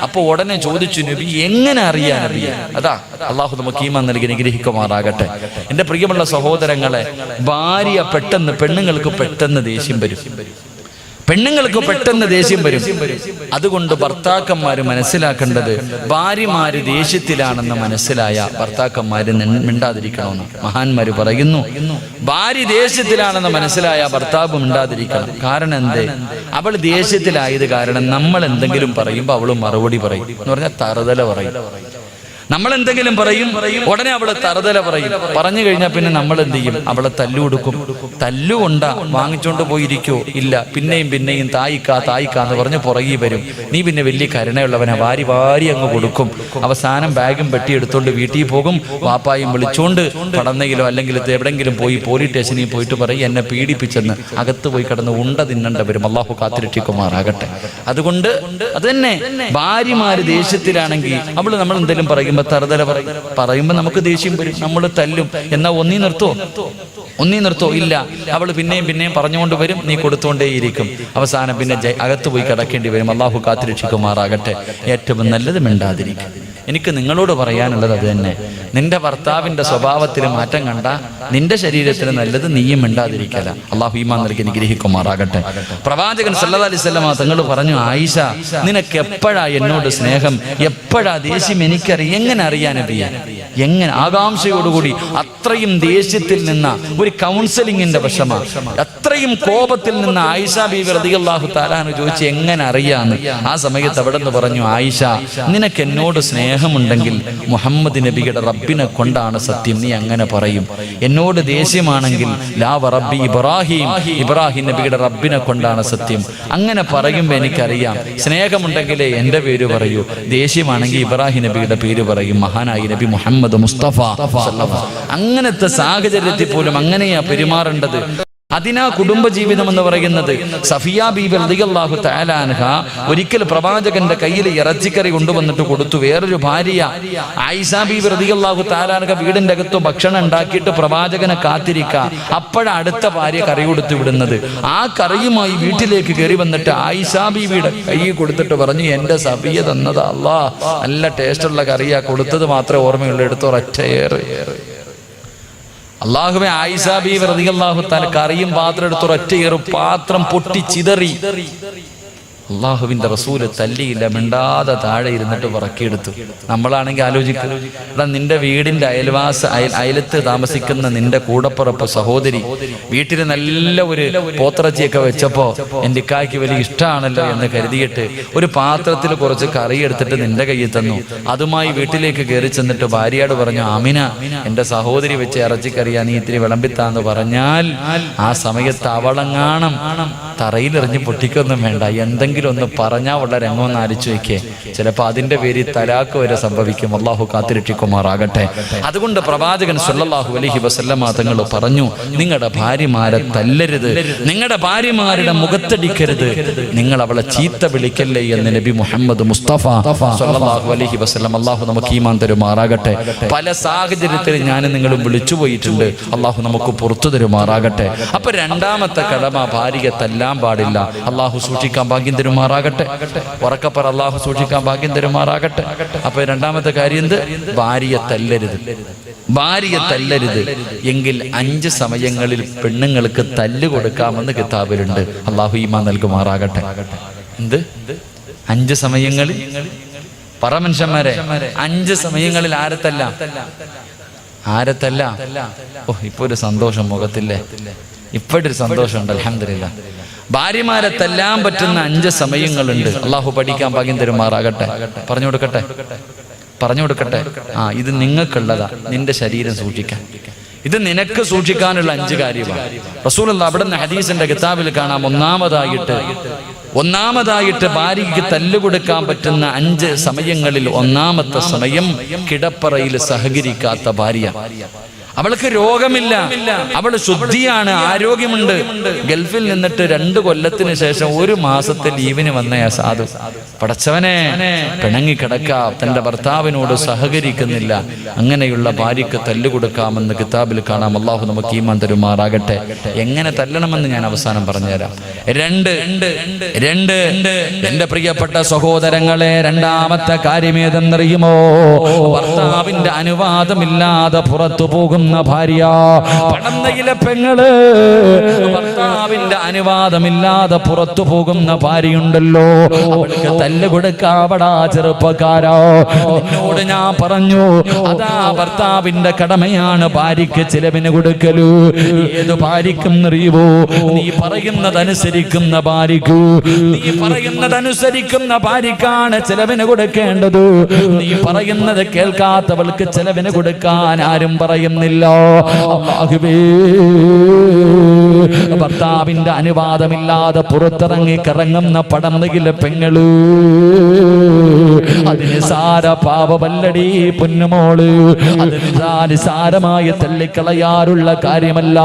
Speaker 1: അപ്പൊ ഉടനെ ചോദിച്ചു, നബി എങ്ങനെ അറിയാൻ? അതാ അല്ലാഹു നമുക്ക് ഈമാൻ നൽകി അനുഗ്രഹിക്കുമാറാകട്ടെ. എന്റെ പ്രിയമുള്ള സഹോദരങ്ങളെ, ഭാര്യ പെട്ടെന്ന്, പെണ്ണുങ്ങൾക്ക് പെട്ടെന്ന് ദേഷ്യം വരും. പെണ്ണുങ്ങൾക്ക് പെട്ടെന്ന് ദേഷ്യം വരും. അതുകൊണ്ട് ഭർത്താക്കന്മാര് മനസ്സിലാക്കേണ്ടത് ഭാര്യമാര് ദേഷ്യത്തിലാണെന്ന് മനസ്സിലായ ഭർത്താക്കന്മാര് മിണ്ടാതിരിക്കണമെന്ന് മഹാന്മാര് പറയുന്നു. ഭാര്യ ദേഷ്യത്തിലാണെന്ന് മനസ്സിലായ ഭർത്താവ് മിണ്ടാതിരിക്കണം. കാരണം എന്തേ? അവൾ ദേഷ്യത്തിലായത് കാരണം നമ്മൾ എന്തെങ്കിലും പറയുമ്പോൾ അവള് മറുപടി പറയും എന്ന് പറഞ്ഞാൽ തറുതല പറയും. നമ്മൾ എന്തെങ്കിലും പറയും, ഉടനെ അവള് തറുതല പറയും. പറഞ്ഞു കഴിഞ്ഞാൽ പിന്നെ നമ്മൾ എന്ത് ചെയ്യും? അവളെ തല്ലു കൊടുക്കും. തല്ലുകൊണ്ടാ വാങ്ങിച്ചോണ്ട് പോയിരിക്കോ? ഇല്ല, പിന്നെയും തായിക്കാന്ന് പറഞ്ഞ് പുറകെ വരും. നീ പിന്നെ വലിയ കരുണയുള്ളവനെ വാരി അങ്ങ് കൊടുക്കും. അവസാനം ബാഗും പെട്ടി എടുത്തോണ്ട് വീട്ടിൽ പോകും. വാപ്പായും വിളിച്ചോണ്ട് പടന്നെങ്കിലോ അല്ലെങ്കിൽ എവിടെങ്കിലും പോയി പോലീസ് സ്റ്റേഷനിൽ പോയിട്ട് പറയും എന്നെ പീഡിപ്പിച്ചെന്ന്. അകത്ത് പോയി കിടന്ന് ഉണ്ട തിന്നണ്ട വരും. അള്ളാഹു കാത്തിരക്ഷിക്കുമാറാകട്ടെ. അതുകൊണ്ട് അത് തന്നെ ഭാര്യമാര് ദേഷ്യത്തിലാണെങ്കിൽ അവള് നമ്മൾ എന്തെങ്കിലും പറയും തറുതല പറയുമ്പോ നമുക്ക് ദേഷ്യം വരും, നമ്മൾ തല്ലും. എന്നാ ഒന്നീ നിർത്തോ? ഇല്ല, അവള് പിന്നെയും പറഞ്ഞുകൊണ്ട് വരും. നീ കൊടുത്തോണ്ടേയിരിക്കും. അവസാനം പിന്നെ അകത്ത് പോയി കിടക്കേണ്ടി വരും. അള്ളാഹു കാത്തിരക്ഷിക്കുമാറാകട്ടെ. ഏറ്റവും നല്ലത് മിണ്ടാതിരിക്കും. എനിക്ക് നിങ്ങളോട് പറയാനുള്ളത് അത് തന്നെ. നിന്റെ ഭർത്താവിന്റെ സ്വഭാവത്തിൽ മാറ്റം കണ്ട നിന്റെ ശരീരത്തിന് നല്ലത് നീയും മിണ്ടാതിരിക്കല. അള്ളാഹു ഈമാൻ നൽകി അനുഗ്രഹിക്കുമാറാകട്ടെ. പ്രവാചകൻ സല്ലല്ലാഹു അലൈഹി വസല്ലം തങ്ങൾ പറഞ്ഞു, ആയിഷ നിനക്ക് എപ്പോഴാ എന്നോട് സ്നേഹം, എപ്പോഴാ ദേഷ്യം എനിക്കറിയാം. എങ്ങനെ അറിയാൻ നബിയെ? എങ്ങനെ? ആകാംക്ഷയോടുകൂടി അത്രയും ദേഷ്യത്തിൽ നിന്ന ഒരു കൗൺസിലിങ്ങിന്റെ വിഷമ, അത്രയും കോപത്തിൽ നിന്ന് ആയിഷ ബീവി റളിയല്ലാഹു തആല അൻഹ ചോദിച്ചു എങ്ങനെ അറിയാന്ന്. ആ സമയത്ത് അവിടെ നിന്ന് പറഞ്ഞു, ആയിഷ നിനക്ക് എന്നോട് സ്നേഹമുണ്ടെങ്കിൽ മുഹമ്മദ് നബിയുടെ റബ്ബിനെ കൊണ്ടാണ് സത്യം, നീ അങ്ങനെ പറയും. എന്നോട് ദേഷ്യമാണെങ്കിൽ ലാ റബ്ബി ഇബ്രാഹിം നബിയുടെ റബ്ബിനെ കൊണ്ടാണ് സത്യം. അങ്ങനെ പറയുമ്പോൾ എനിക്കറിയാം. സ്നേഹമുണ്ടെങ്കിലേ എൻ്റെ പേര് പറയൂ, ദേഷ്യമാണെങ്കിൽ ഇബ്രാഹിം നബിയുടെ പേര് പറയും. മഹാനായി നബി മുഹമ്മദ് മുസ്തഫ. അങ്ങനത്തെ സാഹചര്യത്തിൽ പോലും അങ്ങനെയാ പെരുമാറേണ്ടത്. അതിനാ കുടുംബജീവിതം എന്ന് പറയുന്നത്. സഫിയ ബീബി റളിയല്ലാഹു തആല അൻഹ ഒരിക്കൽ പ്രവാചകന്റെ കയ്യിൽ ഇറച്ചിക്കറി കൊണ്ടുവന്നിട്ട് കൊടുത്തു. വേറൊരു ഭാര്യ ആയിഷ ബീബി റളിയല്ലാഹു തആല അൻഹ വീടിന്റെ അകത്ത് ഭക്ഷണം ഉണ്ടാക്കിയിട്ട് പ്രവാചകനെ കാത്തിരിക്കുക. അപ്പോഴാണ് അടുത്ത ഭാര്യ കറി കൊടുത്തു വിടുന്നത്. ആ കറിയുമായി വീട്ടിലേക്ക് കയറി വന്നിട്ട് ആയിഷ ബീബിയുടെ കൈ കൊടുത്തിട്ട് പറഞ്ഞു, എന്റെ സഫിയ തന്നത് അല്ലാ നല്ല ടേസ്റ്റുള്ള കറിയാ, കൊടുത്തത് മാത്രമേ ഓർമ്മയുള്ളൂ, എടുത്തോ ഒറ്റയേറെ. അള്ളാഹുവേ, ആയിഷ ബീവി റളിയല്ലാഹു തആല കറിയും പാത്രം എടുത്ത് ഒറ്റയേറ് പാത്രം പൊട്ടി ചിതറി. അള്ളാഹുവിന്റെ റസൂല് തല്ലിയില്ല, മിണ്ടാതെ താഴെ ഇരുന്നിട്ട് പറക്കിയെടുത്തു. നമ്മളാണെങ്കിൽ ആലോചിക്കും, എടാ നിന്റെ വീടിന്റെ അയലത്ത് താമസിക്കുന്ന നിന്റെ കൂടപ്പുറപ്പ് സഹോദരി വീട്ടിൽ നല്ല ഒരു പോത്തിറച്ചിയൊക്കെ വെച്ചപ്പോ എൻ്റെ ഇക്കായ്ക്ക് വലിയ ഇഷ്ടമാണല്ലോ എന്ന് കരുതിയിട്ട് ഒരു പാത്രത്തിൽ കുറച്ച് കറി എടുത്തിട്ട് നിന്റെ കയ്യിൽ തന്നു. അതുമായി വീട്ടിലേക്ക് കയറി ചെന്നിട്ട് ഭാര്യയോട് പറഞ്ഞു, ആമിന എന്റെ സഹോദരി വെച്ച ഇറച്ചിക്കറിയാ, നീ ഇത്തിരി വിളമ്പിത്താന്ന് പറഞ്ഞാൽ ആ സമയത്ത് അവളെങ്ങാണം തറയിലെറിഞ്ഞ് പൊട്ടിക്കൊന്നും വേണ്ട, എന്തെങ്കിലും ഒന്ന് പറഞ്ഞാൽ ഉള്ള രംഗം ഒന്ന് ആലോചിച്ച് വയ്ക്കേ. ചിലപ്പോൾ അതിന്റെ പേരിൽ തലാക്ക് വരെ സംഭവിക്കും. അള്ളാഹു കാത്തിരക്ഷിക്കുമാറാകട്ടെ. അതുകൊണ്ട് പ്രവാചകൻ സല്ലല്ലാഹു അലൈഹി വസല്ലമ തങ്ങൾ പറഞ്ഞു, നിങ്ങളുടെ ഭാര്യമാരെ തല്ലരുത്, നിങ്ങളുടെ ഭാര്യമാരുടെ മുഖത്തടിക്കരുത്, നിങ്ങൾ അവളെ ചീത്ത വിളിക്കല്ലേ എന്ന് നബി മുഹമ്മദ് മുസ്തഫ സല്ലല്ലാഹു അലൈഹി വസല്ലം. അള്ളാഹു നമുക്ക് ഈമാൻ തരുമാറാകട്ടെ. പല സാഹചര്യത്തിൽ ഞാനും നിങ്ങളും വിളിച്ചു പോയിട്ടുണ്ട്. അള്ളാഹു നമുക്ക് പുറത്തു തരുമാറാകട്ടെ. അപ്പൊ രണ്ടാമത്തെ കടമ ഭാര്യയെ തല്ലാൻ പാടില്ല. അള്ളാഹു സൂക്ഷിക്കാൻ ഭാഗ്യം തരുമാറാകട്ടെ. ഉറക്കപ്പറ അള്ളാഹു സൂക്ഷിക്കാൻ ഭാഗ്യം തരുമാറാകട്ടെ. അപ്പൊ രണ്ടാമത്തെ കാര്യം എന്ത്? ഭാര്യയെ തല്ലരുത് എങ്കിൽ 5 സമയങ്ങളിൽ പെണ്ണുങ്ങൾക്ക് തല്ല് കൊടുക്കാമെന്ന് കിതാബിലുണ്ട്. അള്ളാഹു ഈമാൻ നൽകുമാറാകട്ടെ. എന്ത് 5 സമയങ്ങളിൽ? പറ മനുഷ്യന്മാരെ, 5 സമയങ്ങളിൽ ആരത്തല്ല? ഓ, ഇപ്പൊ ഒരു സന്തോഷം മുഖത്തില്ലേ? ഇപ്പോഴൊരു സന്തോഷമുണ്ട്, അൽഹംദുലില്ലാ. ഭാര്യമാരെ തല്ലാൻ പറ്റുന്ന 5 സമയങ്ങളുണ്ട്. അള്ളാഹു പഠിക്കാൻ ഭാഗ്യം തരുമാറാകട്ടെ. പറഞ്ഞു കൊടുക്കട്ടെ. ഇത് നിങ്ങൾക്കുള്ളതാ, നിന്റെ ശരീരം സൂക്ഷിക്കാൻ. ഇത് നിനക്ക് സൂക്ഷിക്കാനുള്ള 5 കാര്യമാണ്. റസൂലുള്ളാഹി അവിടെ നിന്ന് ഹദീസിന്റെ കിതാബിൽ കാണാം. ഒന്നാമതായിട്ട് ഭാര്യയ്ക്ക് തല്ലുകൊടുക്കാൻ പറ്റുന്ന 5 സമയങ്ങളിൽ ഒന്നാമത്തെ സമയം കിടപ്പറയിൽ സഹകരിക്കാത്ത ഭാര്യ. അവൾക്ക് രോഗമില്ല, അവൾ ശുദ്ധിയാണ്, ആരോഗ്യമുണ്ട്. ഗൾഫിൽ നിന്നിട്ട് 2 കൊല്ലത്തിന് ശേഷം 1 മാസത്തെ ലീവിന് വന്ന സാധു പടച്ചവനെ പിണങ്ങിക്കിടക്ക, തന്റെ ഭർത്താവിനോട് സഹകരിക്കുന്നില്ല. അങ്ങനെയുള്ള ഭാര്യയ്ക്ക് തല്ലുകൊടുക്കാമെന്ന് കിതാബിൽ കാണാം. അള്ളാഹു നമുക്ക് ഈമാൻ തരുമാറാകട്ടെ. എങ്ങനെ തല്ലണമെന്ന് ഞാൻ അവസാനം പറഞ്ഞുതരാം. 2 എന്റെ പ്രിയപ്പെട്ട സഹോദരങ്ങളെ, രണ്ടാമത്തെ കാര്യം ഏതെന്നറിയുമോ? ഭർത്താവിന്റെ അനുവാദമില്ലാതെ പുറത്തു പോകും പോകുന്ന ഭാര്യ, പടന്നയിലെ പെങ്ങള്, ഭർത്താവിന്റെ അനുവാദമില്ലാതെ പുറത്തു പോകുന്ന ഭാര്യയുണ്ടല്ലോ, അവൾക്ക് തല്ല് കൊടുക്കാവടാ ചെറുപ്പക്കാരാ. എന്നോട് ഞാൻ പറഞ്ഞു, അതാ ഭർത്താവിന്റെ കടമയാണ് ഭാര്യയ്ക്ക് ചിലവിന് കൊടുക്കലു. ഏത് ഭാര്യയ്ക്കും അറിയുവോ? നീ പറയുന്നതനുസരിക്കുന്ന ഭാര്യക്കു, നീ പറയുന്നതനുസരിക്കുന്ന ഭാര്യക്കാണ് ചിലവിന് കൊടുക്കേണ്ടത്. നീ പറയുന്നത് കേൾക്കാത്തവൾക്ക് ചിലവിന് കൊടുക്കാൻ ആരും പറയുന്നില്ല. അല്ലാഹുവേ, ഭർത്താവിന്റെ അനുവാദമില്ലാതെ പുറത്തിറങ്ങി കറങ്ങുന്ന പടന്നയിലെ പെങ്ങള്, അതിന് സാര പാപമല്ലടി പൊന്നുമോള്, അത് നിസാരമായി തള്ളിക്കളയാറുള്ള കാര്യമല്ല.